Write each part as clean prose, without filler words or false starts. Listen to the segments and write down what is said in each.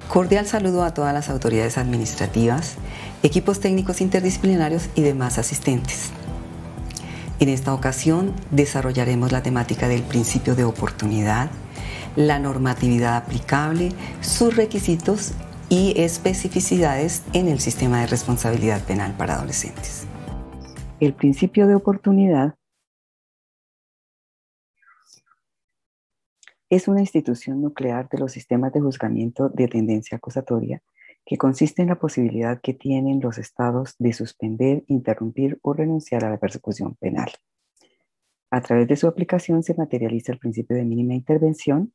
Cordial saludo a todas las autoridades administrativas, equipos técnicos interdisciplinarios y demás asistentes. En esta ocasión desarrollaremos la temática del principio de oportunidad, la normatividad aplicable, sus requisitos y especificidades en el sistema de responsabilidad penal para adolescentes. El principio de oportunidad es una institución nuclear de los sistemas de juzgamiento de tendencia acusatoria que consiste en la posibilidad que tienen los estados de suspender, interrumpir o renunciar a la persecución penal. A través de su aplicación se materializa el principio de mínima intervención,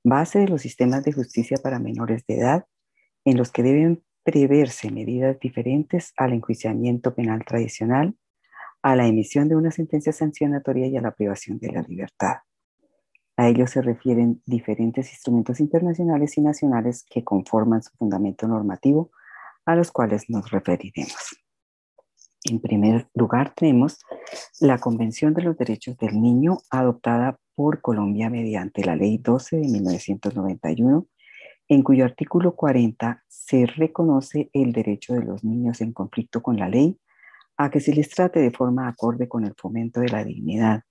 base de los sistemas de justicia para menores de edad, en los que deben preverse medidas diferentes al enjuiciamiento penal tradicional, a la emisión de una sentencia sancionatoria y a la privación de la libertad. A ello se refieren diferentes instrumentos internacionales y nacionales que conforman su fundamento normativo, a los cuales nos referiremos. En primer lugar, tenemos la Convención de los Derechos del Niño, adoptada por Colombia mediante la Ley 12 de 1991, en cuyo artículo 40 se reconoce el derecho de los niños en conflicto con la ley a que se les trate de forma acorde con el fomento de la dignidad,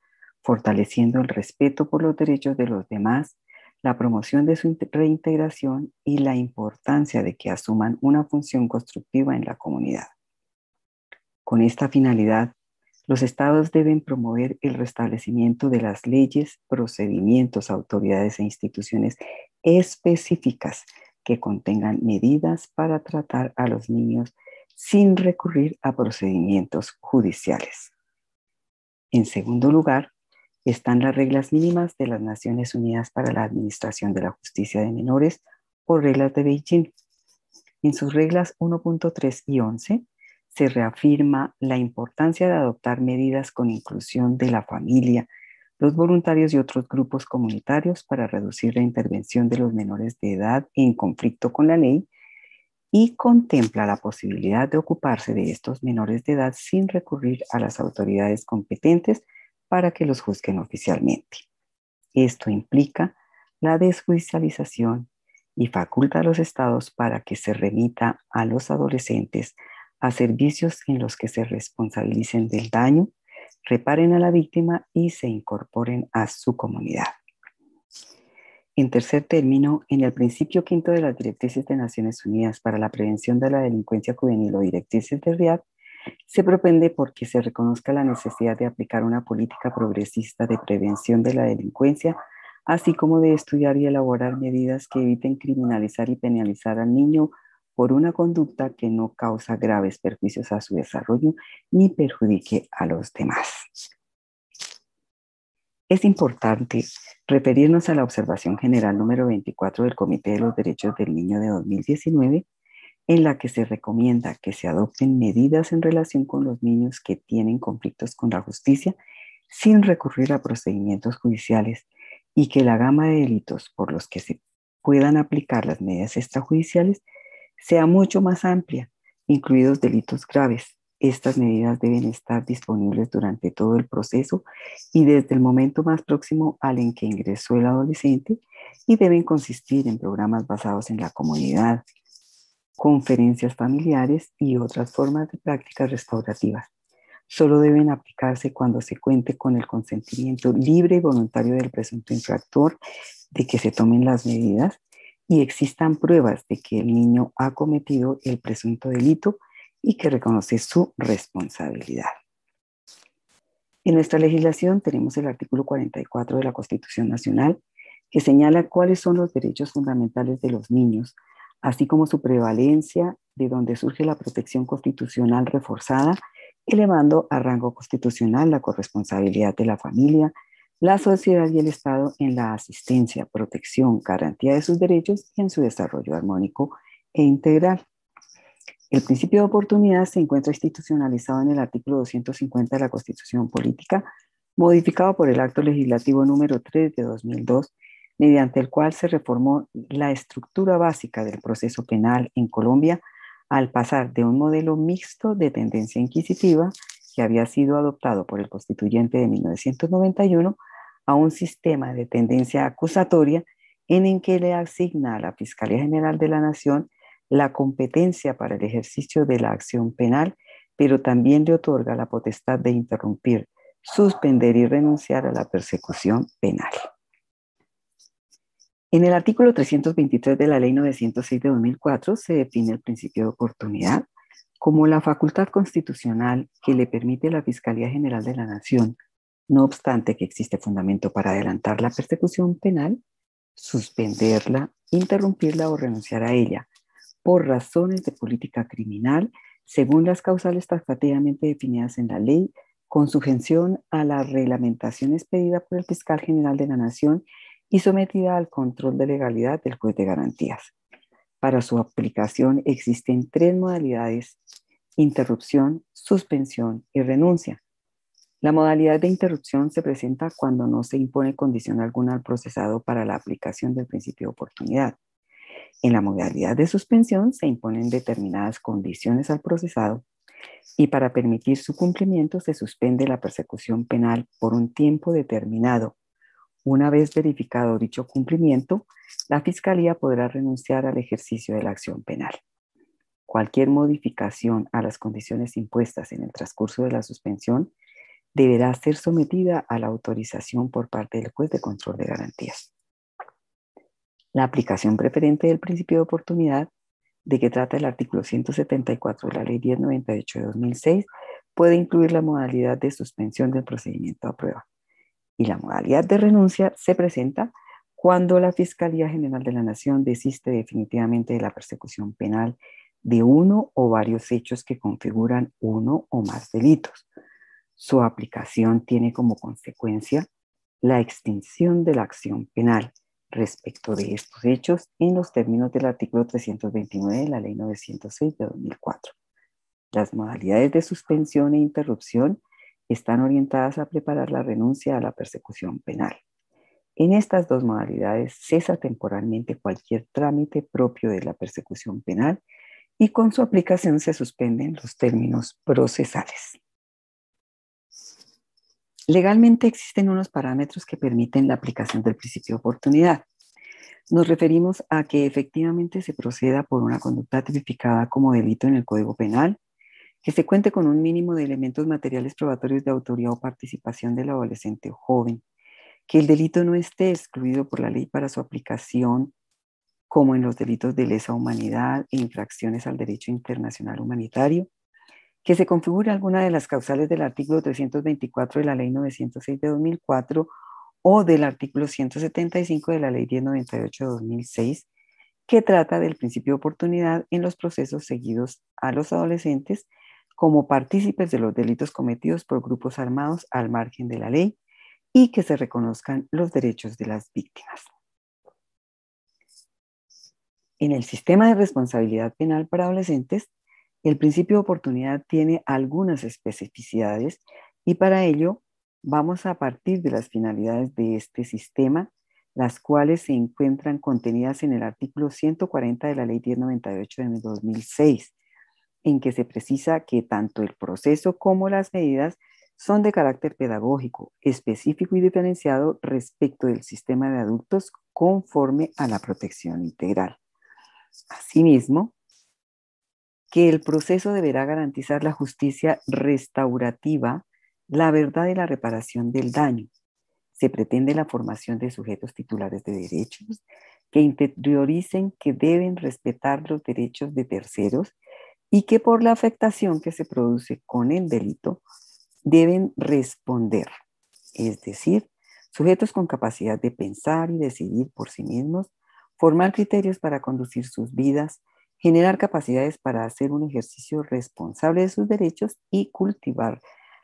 fortaleciendo el respeto por los derechos de los demás, la promoción de su reintegración y la importancia de que asuman una función constructiva en la comunidad. Con esta finalidad, los estados deben promover el restablecimiento de las leyes, procedimientos, autoridades e instituciones específicas que contengan medidas para tratar a los niños sin recurrir a procedimientos judiciales. En segundo lugar, están las reglas mínimas de las Naciones Unidas para la Administración de la Justicia de Menores o reglas de Beijing. En sus reglas 1.3 y 11 se reafirma la importancia de adoptar medidas con inclusión de la familia, los voluntarios y otros grupos comunitarios para reducir la intervención de los menores de edad en conflicto con la ley y contempla la posibilidad de ocuparse de estos menores de edad sin recurrir a las autoridades competentes para que los juzguen oficialmente. Esto implica la desjudicialización y faculta a los estados para que se remita a los adolescentes a servicios en los que se responsabilicen del daño, reparen a la víctima y se incorporen a su comunidad. En tercer término, en el principio quinto de las directrices de Naciones Unidas para la prevención de la delincuencia juvenil o directrices de Riad, se propende porque se reconozca la necesidad de aplicar una política progresista de prevención de la delincuencia, así como de estudiar y elaborar medidas que eviten criminalizar y penalizar al niño por una conducta que no causa graves perjuicios a su desarrollo ni perjudique a los demás. Es importante referirnos a la observación general número 24 del Comité de los Derechos del Niño de 2019, en la que se recomienda que se adopten medidas en relación con los niños que tienen conflictos con la justicia sin recurrir a procedimientos judiciales y que la gama de delitos por los que se puedan aplicar las medidas extrajudiciales sea mucho más amplia, incluidos delitos graves. Estas medidas deben estar disponibles durante todo el proceso y desde el momento más próximo al en que ingresó el adolescente y deben consistir en programas basados en la comunidad, conferencias familiares y otras formas de prácticas restaurativas. Solo deben aplicarse cuando se cuente con el consentimiento libre y voluntario del presunto infractor de que se tomen las medidas y existan pruebas de que el niño ha cometido el presunto delito y que reconoce su responsabilidad. En nuestra legislación tenemos el artículo 44 de la Constitución Nacional, que señala cuáles son los derechos fundamentales de los niños, así como su prevalencia, de donde surge la protección constitucional reforzada, elevando a rango constitucional la corresponsabilidad de la familia, la sociedad y el Estado en la asistencia, protección, garantía de sus derechos y en su desarrollo armónico e integral. El principio de oportunidad se encuentra institucionalizado en el artículo 250 de la Constitución Política, modificado por el Acto Legislativo número 3 de 2002, mediante el cual se reformó la estructura básica del proceso penal en Colombia al pasar de un modelo mixto de tendencia inquisitiva que había sido adoptado por el constituyente de 1991 a un sistema de tendencia acusatoria en el que le asigna a la Fiscalía General de la Nación la competencia para el ejercicio de la acción penal, pero también le otorga la potestad de interrumpir, suspender y renunciar a la persecución penal. En el artículo 323 de la Ley 906 de 2004 se define el principio de oportunidad como la facultad constitucional que le permite a la Fiscalía General de la Nación, no obstante que existe fundamento para adelantar la persecución penal, suspenderla, interrumpirla o renunciar a ella por razones de política criminal, según las causales taxativamente definidas en la ley, con sujeción a la reglamentación expedida por el Fiscal General de la Nación y sometida al control de legalidad del juez de garantías. Para su aplicación existen tres modalidades: interrupción, suspensión y renuncia. La modalidad de interrupción se presenta cuando no se impone condición alguna al procesado para la aplicación del principio de oportunidad. En la modalidad de suspensión se imponen determinadas condiciones al procesado y para permitir su cumplimiento se suspende la persecución penal por un tiempo determinado. Una vez verificado dicho cumplimiento, la Fiscalía podrá renunciar al ejercicio de la acción penal. Cualquier modificación a las condiciones impuestas en el transcurso de la suspensión deberá ser sometida a la autorización por parte del juez de control de garantías. La aplicación preferente del principio de oportunidad, de que trata el artículo 174 de la Ley 1098 de 2006, puede incluir la modalidad de suspensión del procedimiento a prueba. Y la modalidad de renuncia se presenta cuando la Fiscalía General de la Nación desiste definitivamente de la persecución penal de uno o varios hechos que configuran uno o más delitos. Su aplicación tiene como consecuencia la extinción de la acción penal respecto de estos hechos en los términos del artículo 329 de la Ley 906 de 2004. Las modalidades de suspensión e interrupción están orientadas a preparar la renuncia a la persecución penal. En estas dos modalidades cesa temporalmente cualquier trámite propio de la persecución penal y con su aplicación se suspenden los términos procesales. Legalmente existen unos parámetros que permiten la aplicación del principio de oportunidad. Nos referimos a que efectivamente se proceda por una conducta tipificada como delito en el Código Penal, que se cuente con un mínimo de elementos materiales probatorios de autoría o participación del adolescente o joven, que el delito no esté excluido por la ley para su aplicación, como en los delitos de lesa humanidad e infracciones al derecho internacional humanitario, que se configure alguna de las causales del artículo 324 de la Ley 906 de 2004 o del artículo 175 de la Ley 1098 de 2006, que trata del principio de oportunidad en los procesos seguidos a los adolescentes como partícipes de los delitos cometidos por grupos armados al margen de la ley y que se reconozcan los derechos de las víctimas. En el sistema de responsabilidad penal para adolescentes, el principio de oportunidad tiene algunas especificidades y para ello vamos a partir de las finalidades de este sistema, las cuales se encuentran contenidas en el artículo 140 de la Ley 1098 de 2006, en que se precisa que tanto el proceso como las medidas son de carácter pedagógico, específico y diferenciado respecto del sistema de adultos conforme a la protección integral. Asimismo, que el proceso deberá garantizar la justicia restaurativa, la verdad y la reparación del daño. Se pretende la formación de sujetos titulares de derechos que interioricen que deben respetar los derechos de terceros y que por la afectación que se produce con el delito deben responder, es decir, sujetos con capacidad de pensar y decidir por sí mismos, formar criterios para conducir sus vidas, generar capacidades para hacer un ejercicio responsable de sus derechos y cultivar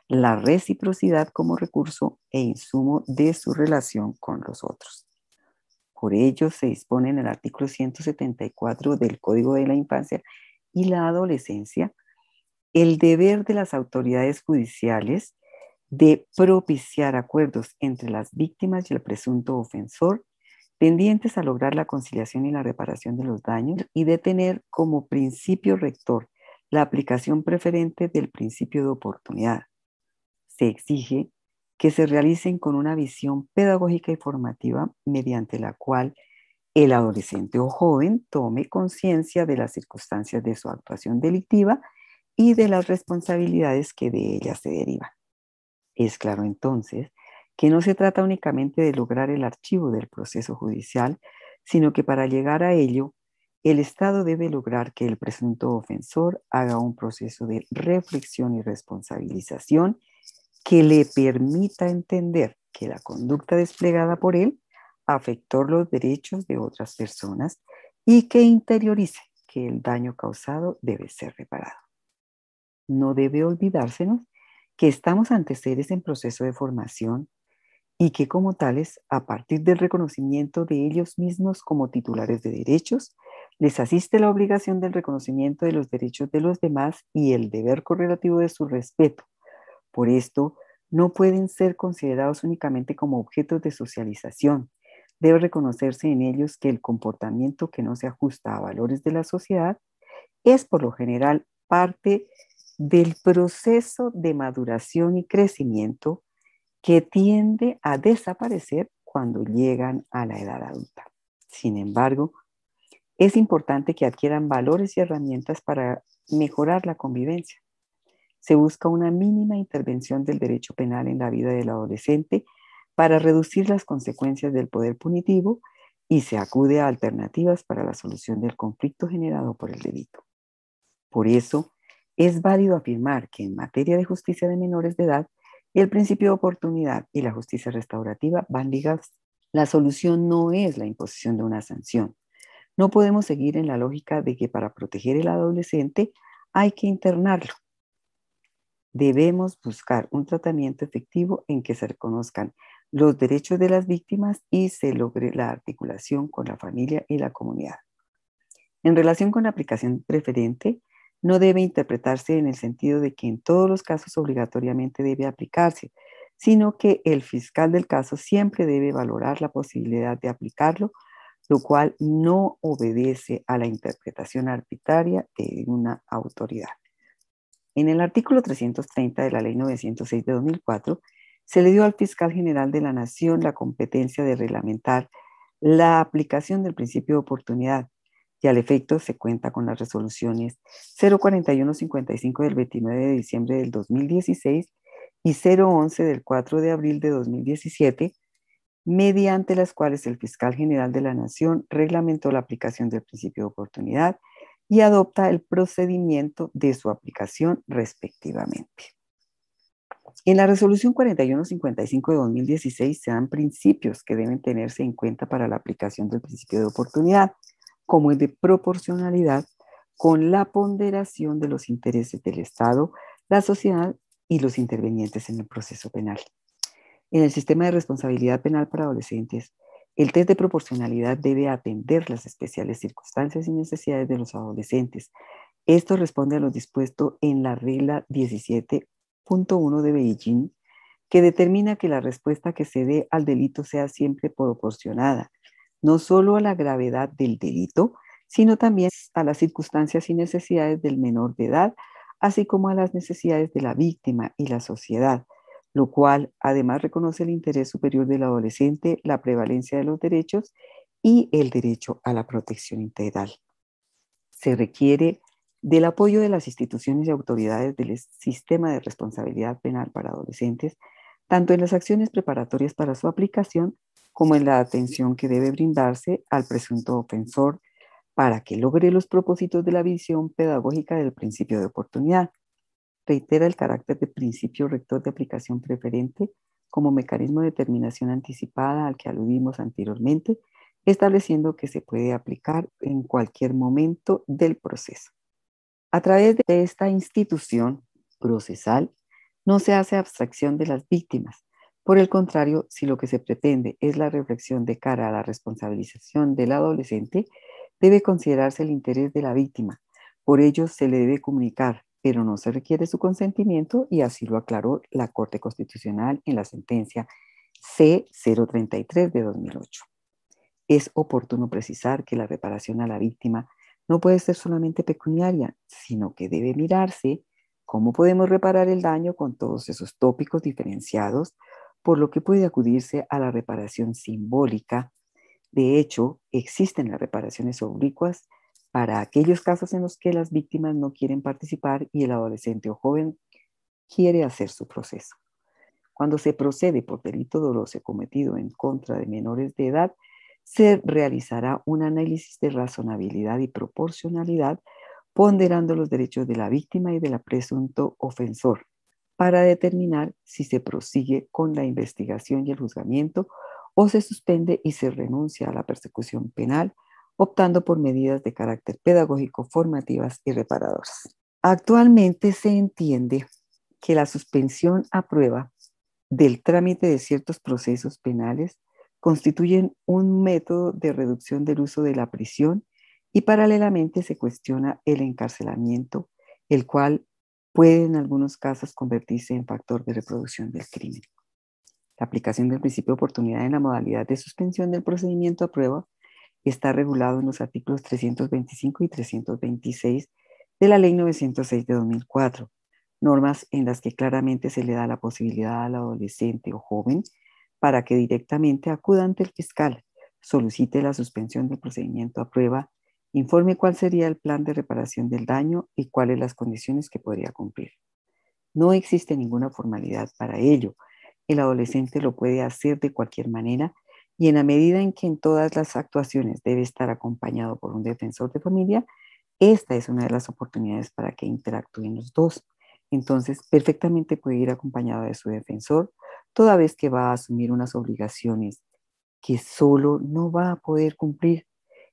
la reciprocidad como recurso e insumo de su relación con los otros. Por ello, se dispone en el artículo 174 del Código de la Infancia y la Adolescencia el deber de las autoridades judiciales de propiciar acuerdos entre las víctimas y el presunto ofensor, tendientes a lograr la conciliación y la reparación de los daños, y de tener como principio rector la aplicación preferente del principio de oportunidad. Se exige que se realicen con una visión pedagógica y formativa mediante la cual el adolescente o joven tome conciencia de las circunstancias de su actuación delictiva y de las responsabilidades que de ella se derivan. Es claro entonces que no se trata únicamente de lograr el archivo del proceso judicial, sino que para llegar a ello, el Estado debe lograr que el presunto ofensor haga un proceso de reflexión y responsabilización que le permita entender que la conducta desplegada por él afectó los derechos de otras personas y que interiorice que el daño causado debe ser reparado. No debe olvidársenos que estamos ante seres en proceso de formación y que como tales, a partir del reconocimiento de ellos mismos como titulares de derechos, les asiste la obligación del reconocimiento de los derechos de los demás y el deber correlativo de su respeto. Por esto, no pueden ser considerados únicamente como objetos de socialización. Debe reconocerse en ellos que el comportamiento que no se ajusta a valores de la sociedad es por lo general parte del proceso de maduración y crecimiento que tiende a desaparecer cuando llegan a la edad adulta. Sin embargo, es importante que adquieran valores y herramientas para mejorar la convivencia. Se busca una mínima intervención del derecho penal en la vida del adolescente para reducir las consecuencias del poder punitivo y se acude a alternativas para la solución del conflicto generado por el delito. Por eso, es válido afirmar que en materia de justicia de menores de edad, el principio de oportunidad y la justicia restaurativa van ligados. La solución no es la imposición de una sanción. No podemos seguir en la lógica de que para proteger al adolescente hay que internarlo. Debemos buscar un tratamiento efectivo en que se reconozcan los derechos de las víctimas y se logre la articulación con la familia y la comunidad. En relación con la aplicación preferente, no debe interpretarse en el sentido de que en todos los casos obligatoriamente debe aplicarse, sino que el fiscal del caso siempre debe valorar la posibilidad de aplicarlo, lo cual no obedece a la interpretación arbitraria de una autoridad. En el artículo 330 de la Ley 906 de 2004, se le dio al fiscal general de la Nación la competencia de reglamentar la aplicación del principio de oportunidad, y al efecto se cuenta con las resoluciones 04155 del 29 de diciembre del 2016 y 011 del 4 de abril de 2017, mediante las cuales el fiscal general de la Nación reglamentó la aplicación del principio de oportunidad y adopta el procedimiento de su aplicación respectivamente. En la resolución 4155 de 2016 se dan principios que deben tenerse en cuenta para la aplicación del principio de oportunidad, como el de proporcionalidad con la ponderación de los intereses del Estado, la sociedad y los intervenientes en el proceso penal. En el sistema de responsabilidad penal para adolescentes, el test de proporcionalidad debe atender las especiales circunstancias y necesidades de los adolescentes. Esto responde a lo dispuesto en la regla 17.1 de Beijing, que determina que la respuesta que se dé al delito sea siempre proporcionada, no solo a la gravedad del delito, sino también a las circunstancias y necesidades del menor de edad, así como a las necesidades de la víctima y la sociedad, lo cual además reconoce el interés superior del adolescente, la prevalencia de los derechos y el derecho a la protección integral. Se requiere del apoyo de las instituciones y autoridades del sistema de responsabilidad penal para adolescentes, tanto en las acciones preparatorias para su aplicación como en la atención que debe brindarse al presunto ofensor para que logre los propósitos de la visión pedagógica del principio de oportunidad. Reitera el carácter de principio rector de aplicación preferente como mecanismo de determinación anticipada al que aludimos anteriormente, estableciendo que se puede aplicar en cualquier momento del proceso. A través de esta institución procesal, no se hace abstracción de las víctimas. Por el contrario, si lo que se pretende es la reflexión de cara a la responsabilización del adolescente, debe considerarse el interés de la víctima. Por ello, se le debe comunicar, pero no se requiere su consentimiento, y así lo aclaró la Corte Constitucional en la sentencia C-033 de 2008. Es oportuno precisar que la reparación a la víctima no puede ser solamente pecuniaria, sino que debe mirarse cómo podemos reparar el daño con todos esos tópicos diferenciados, por lo que puede acudirse a la reparación simbólica, De hecho, existen las reparaciones oblicuas para aquellos casos en los que las víctimas no quieren participar y el adolescente o joven quiere hacer su proceso. Cuando se procede por delito doloso cometido en contra de menores de edad, se realizará un análisis de razonabilidad y proporcionalidad, ponderando los derechos de la víctima y del presunto ofensor, para determinar si se prosigue con la investigación y el juzgamiento o se suspende y se renuncia a la persecución penal, optando por medidas de carácter pedagógico, formativas y reparadoras. Actualmente se entiende que la suspensión a prueba del trámite de ciertos procesos penales constituyen un método de reducción del uso de la prisión y paralelamente se cuestiona el encarcelamiento, el cual puede en algunos casos convertirse en factor de reproducción del crimen. La aplicación del principio de oportunidad en la modalidad de suspensión del procedimiento a prueba está regulado en los artículos 325 y 326 de la Ley 906 de 2004, normas en las que claramente se le da la posibilidad al adolescente o joven para que directamente acuda ante el fiscal, solicite la suspensión del procedimiento a prueba, informe cuál sería el plan de reparación del daño y cuáles las condiciones que podría cumplir. No existe ninguna formalidad para ello. El adolescente lo puede hacer de cualquier manera y en la medida en que en todas las actuaciones debe estar acompañado por un defensor de familia, esta es una de las oportunidades para que interactúen los dos. Entonces, perfectamente puede ir acompañado de su defensor, toda vez que va a asumir unas obligaciones que solo no va a poder cumplir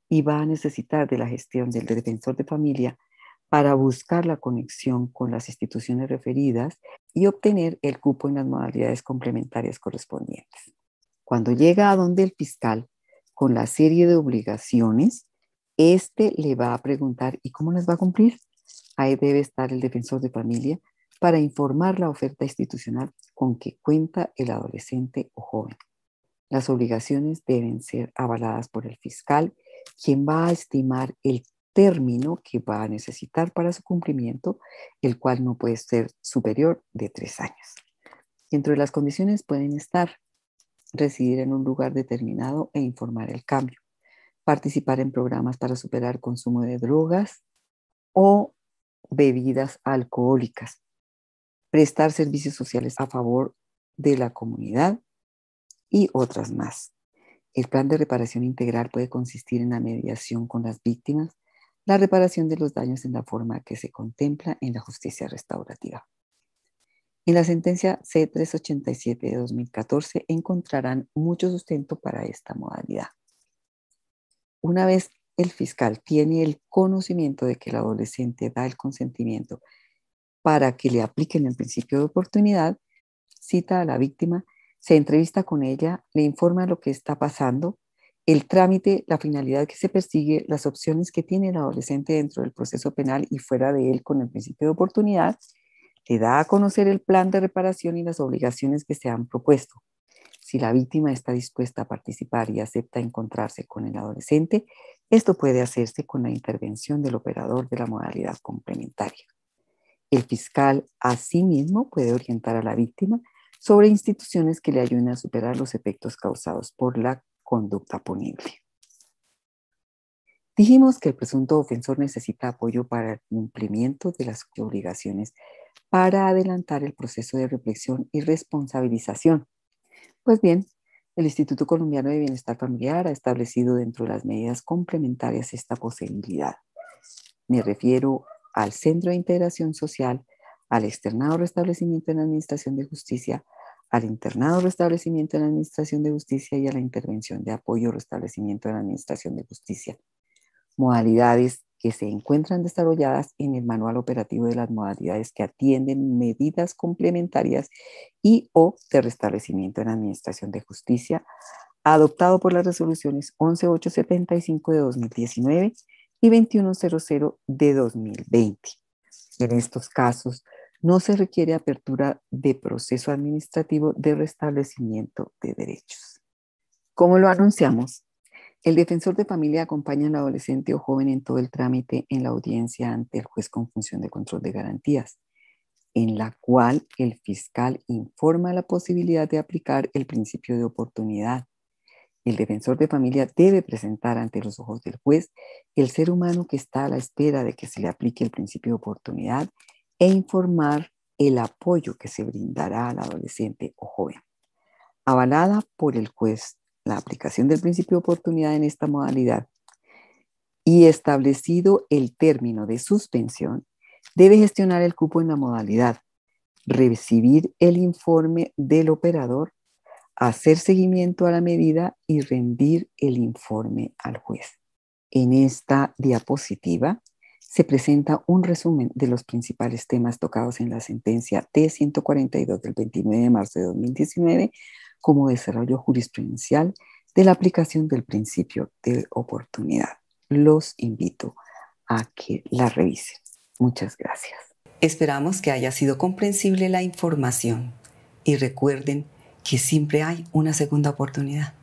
y va a necesitar de la gestión del defensor de familia para buscar la conexión con las instituciones referidas y obtener el cupo en las modalidades complementarias correspondientes. Cuando llega a donde el fiscal con la serie de obligaciones, este le va a preguntar ¿y cómo las va a cumplir? Ahí debe estar el defensor de familia para informar la oferta institucional con que cuenta el adolescente o joven. Las obligaciones deben ser avaladas por el fiscal, quien va a estimar el término que va a necesitar para su cumplimiento, el cual no puede ser superior de 3 años. Dentro de las condiciones pueden estar residir en un lugar determinado e informar el cambio, participar en programas para superar consumo de drogas o bebidas alcohólicas, prestar servicios sociales a favor de la comunidad y otras más. El plan de reparación integral puede consistir en la mediación con las víctimas, la reparación de los daños en la forma que se contempla en la justicia restaurativa. En la sentencia C-387 de 2014 encontrarán mucho sustento para esta modalidad. Una vez el fiscal tiene el conocimiento de que el adolescente da el consentimiento para que le apliquen el principio de oportunidad, cita a la víctima, se entrevista con ella, le informa lo que está pasando, el trámite, la finalidad que se persigue, las opciones que tiene el adolescente dentro del proceso penal y fuera de él con el principio de oportunidad, le da a conocer el plan de reparación y las obligaciones que se han propuesto. Si la víctima está dispuesta a participar y acepta encontrarse con el adolescente, esto puede hacerse con la intervención del operador de la modalidad complementaria. El fiscal asimismo puede orientar a la víctima sobre instituciones que le ayuden a superar los efectos causados por la conducta punible. Dijimos que el presunto ofensor necesita apoyo para el cumplimiento de las obligaciones para adelantar el proceso de reflexión y responsabilización. Pues bien, el Instituto Colombiano de Bienestar Familiar ha establecido dentro de las medidas complementarias esta posibilidad. Me refiero al Centro de Integración Social, al externado restablecimiento en la Administración de Justicia, al internado restablecimiento en la Administración de Justicia y a la intervención de apoyo restablecimiento en la Administración de Justicia. Modalidades que se encuentran desarrolladas en el Manual Operativo de las Modalidades que atienden medidas complementarias y o de restablecimiento en la Administración de Justicia, adoptado por las resoluciones 11875 de 2019 y 2100 de 2020. En estos casos, no se requiere apertura de proceso administrativo de restablecimiento de derechos. Como lo anunciamos, el defensor de familia acompaña al adolescente o joven en todo el trámite en la audiencia ante el juez con función de control de garantías, en la cual el fiscal informa la posibilidad de aplicar el principio de oportunidad, El defensor de familia debe presentar ante los ojos del juez el ser humano que está a la espera de que se le aplique el principio de oportunidad e informar el apoyo que se brindará al adolescente o joven. Avalada por el juez la aplicación del principio de oportunidad en esta modalidad y establecido el término de suspensión, debe gestionar el cupo en la modalidad, recibir el informe del operador, hacer seguimiento a la medida y rendir el informe al juez. En esta diapositiva se presenta un resumen de los principales temas tocados en la sentencia T-142 del 29 de marzo de 2019 como desarrollo jurisprudencial de la aplicación del principio de oportunidad. Los invito a que la revisen. Muchas gracias. Esperamos que haya sido comprensible la información y recuerden que siempre hay una segunda oportunidad.